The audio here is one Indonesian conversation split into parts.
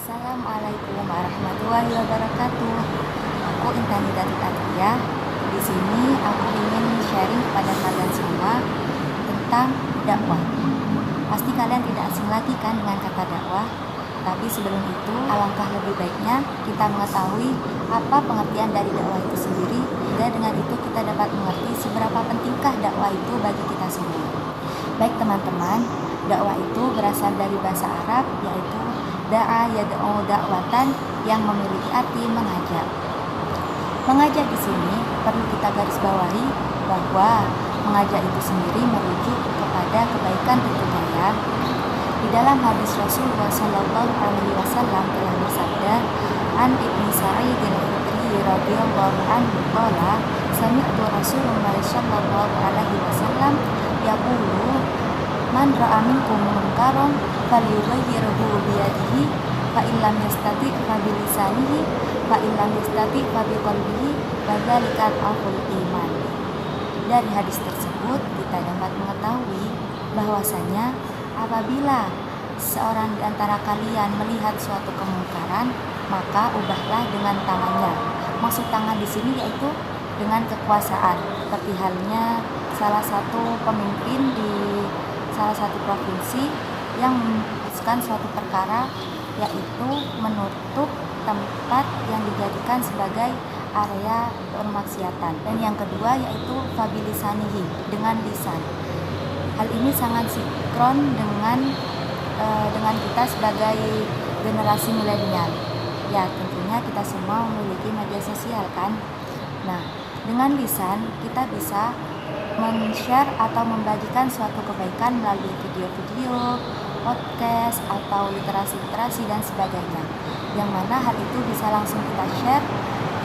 Assalamualaikum warahmatullahi wabarakatuh. Aku Intan Hidayatul Atiyah. Di sini aku ingin sharing kepada kalian semua tentang dakwah. Pasti kalian tidak asing lagi kan dengan kata dakwah. Tapi sebelum itu, alangkah lebih baiknya kita mengetahui apa pengertian dari dakwah itu sendiri, sehingga dengan itu kita dapat mengerti seberapa pentingkah dakwah itu bagi kita semua. Baik teman-teman, dakwah itu berasal dari bahasa Arab, yaitu da'a yad'u da'watan, yang memiliki arti mengajak. Mengajak di sini perlu kita garis bawahi bahwa mengajak itu sendiri merujuk kepada kebaikan tentunya ya. Di dalam hadis Rasulullah Shallallahu Alaihi Wasallam telah bersabda, An Ibnu Sa'id al-Khudri radhiyallahu anhu qala, sami'tu Rasulullah Shallallahu Alaihi Wasallam yaqulu, man ra'a minkum munkaran falyughayyirhu biyadihi, fa illam yastati' fa bilisanihi, fa illam yastati' fa biqalbihi, wa dzalika al-aful iman. Dari hadis tersebut kita dapat mengetahui bahwasanya apabila seorang di antara kalian melihat suatu kemungkaran, maka ubahlah dengan tangannya. Maksud tangan di sini yaitu dengan kekuasaan. Seperti halnya salah satu pemimpin di salah satu provinsi yang memutuskan suatu perkara, yaitu menutup tempat yang dijadikan sebagai area permaksiatan. Dan yang kedua yaitu fabilisanihi, dengan lisan. Hal ini sangat sinkron dengan kita sebagai generasi milenial. Ya, tentunya kita semua memiliki media sosial kan. Nah, dengan lisan kita bisa men-share atau membagikan suatu kebaikan melalui video-video, podcast, atau literasi-literasi dan sebagainya. Yang mana hal itu bisa langsung kita share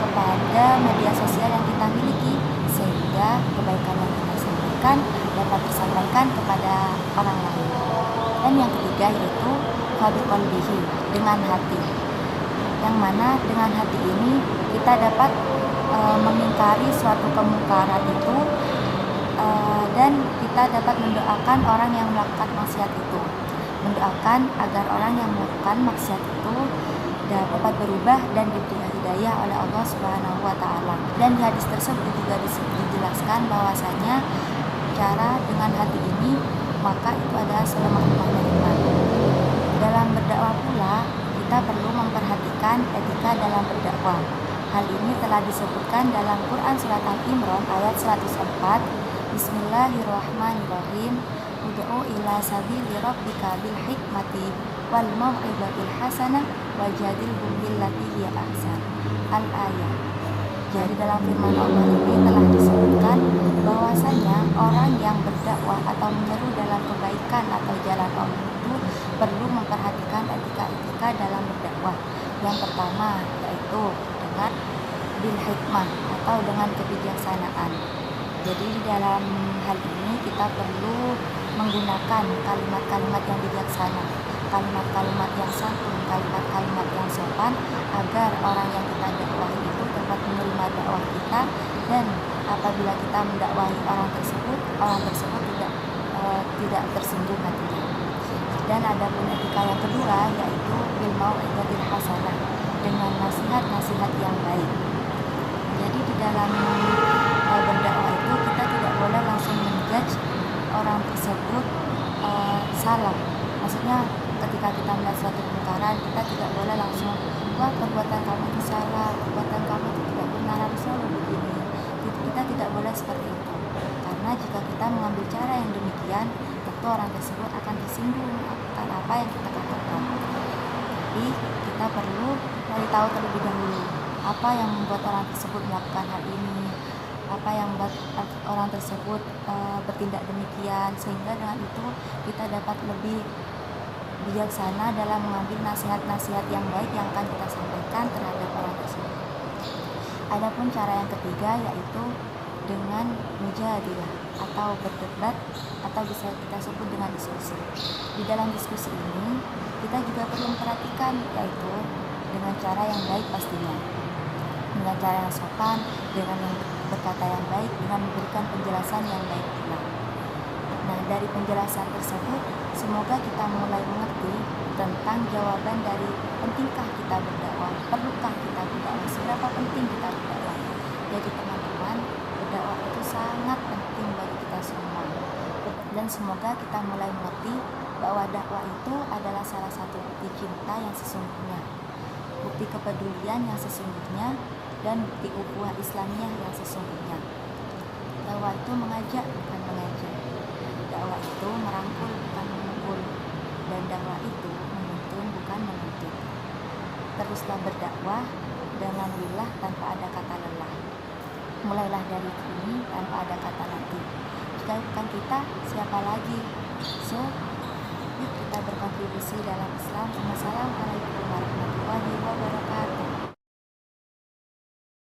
kepada media sosial yang kita miliki, sehingga kebaikan yang kita sampaikan dapat disampaikan kepada orang lain. Dan yang ketiga yaitu fabiqalbihi, dengan hati. Yang mana dengan hati ini kita dapat mengingkari suatu kemungkaran itu, dan kita dapat mendoakan orang yang melakukan maksiat itu, mendoakan agar orang yang melakukan maksiat itu dapat berubah dan diberi hidayah oleh Allah Subhanahu wa Ta'ala. Dan di hadis tersebut juga dijelaskan bahwasanya cara dengan hati ini maka itu adalah selemah-lemahnya iman. Dalam berdakwah pula kita perlu memperhatikan etika dalam berdakwah. Hal ini telah disebutkan dalam Quran Surat Al-Imran ayat 104. Bismillahirrahmanirrahim. Ud'u ila sabili rabbika bil hikmati wal mau'izatil hasanah wajadilhum billati hiya ahsan. Al-ayat. Jadi dalam firman Allah ini telah disebutkan bahwasanya orang yang berdakwah atau menyeru dalam kebaikan atau jalan Allah itu perlu memperhatikan etika-etika dalam berdakwah. Yang pertama yaitu dengan bil hikmah atau dengan kebijaksanaan. Jadi di dalam hal ini kita perlu menggunakan kalimat-kalimat yang bijaksana, kalimat-kalimat yang santun, kalimat-kalimat yang sopan, agar orang yang kita dakwahi itu dapat menerima dakwah kita, dan apabila kita mendakwahi orang tersebut tidak tersinggung hatinya. Dan ada pun etika yang kedua yaitu bil mau'izatil hasanah, dengan nasihat-nasihat yang baik. Jadi di dalam berdakwah itu kita tidak boleh langsung menjudge orang tersebut salah. Maksudnya ketika kita melihat suatu kemungkaran, kita tidak boleh langsung, wah perbuatan kamu itu salah, perbuatan kamu itu tidak benar, harusnya begini. Kita tidak boleh seperti itu, karena jika kita mengambil cara yang demikian, tentu orang tersebut akan tersinggung akan apa yang kita katakan. Tapi kita perlu cari tahu terlebih dahulu apa yang membuat orang tersebut melakukan hal ini, apa yang membuat orang tersebut bertindak demikian, sehingga dengan itu kita dapat lebih bijaksana dalam mengambil nasihat-nasihat yang baik yang akan kita sampaikan terhadap orang tersebut. Adapun cara yang ketiga yaitu dengan mujadilah atau berdebat, atau bisa kita sebut dengan diskusi. Di dalam diskusi ini kita juga perlu memperhatikan yaitu dengan cara yang baik pastinya, dengan cara yang sopan, dengan yang berkata yang baik, dengan memberikan penjelasan yang baik pula. Nah, dari penjelasan tersebut semoga kita mulai mengerti tentang jawaban dari pentingkah kita berdakwah, perlukah kita berdakwah, seberapa penting kita berdakwah. Jadi teman-teman, berdakwah itu sangat penting bagi kita semua. Dan semoga kita mulai mengerti bahwa dakwah itu adalah salah satu bukti cinta yang sesungguhnya, bukti kepedulian yang sesungguhnya, dan bukti ukhuwah Islamiyah yang sesungguhnya. Dakwah itu mengajak bukan mengejek. Dakwah itu merangkul bukan memukul. Dan dakwah itu menuntun bukan menuntut. Teruslah berdakwah dan lalailah tanpa ada kata lelah. Mulailah dari kini tanpa ada kata nanti. Jika bukan kita, siapa lagi? So, yuk kita berkontribusi dalam Islam. Wassalamualaikum warahmatullahi wabarakatuh.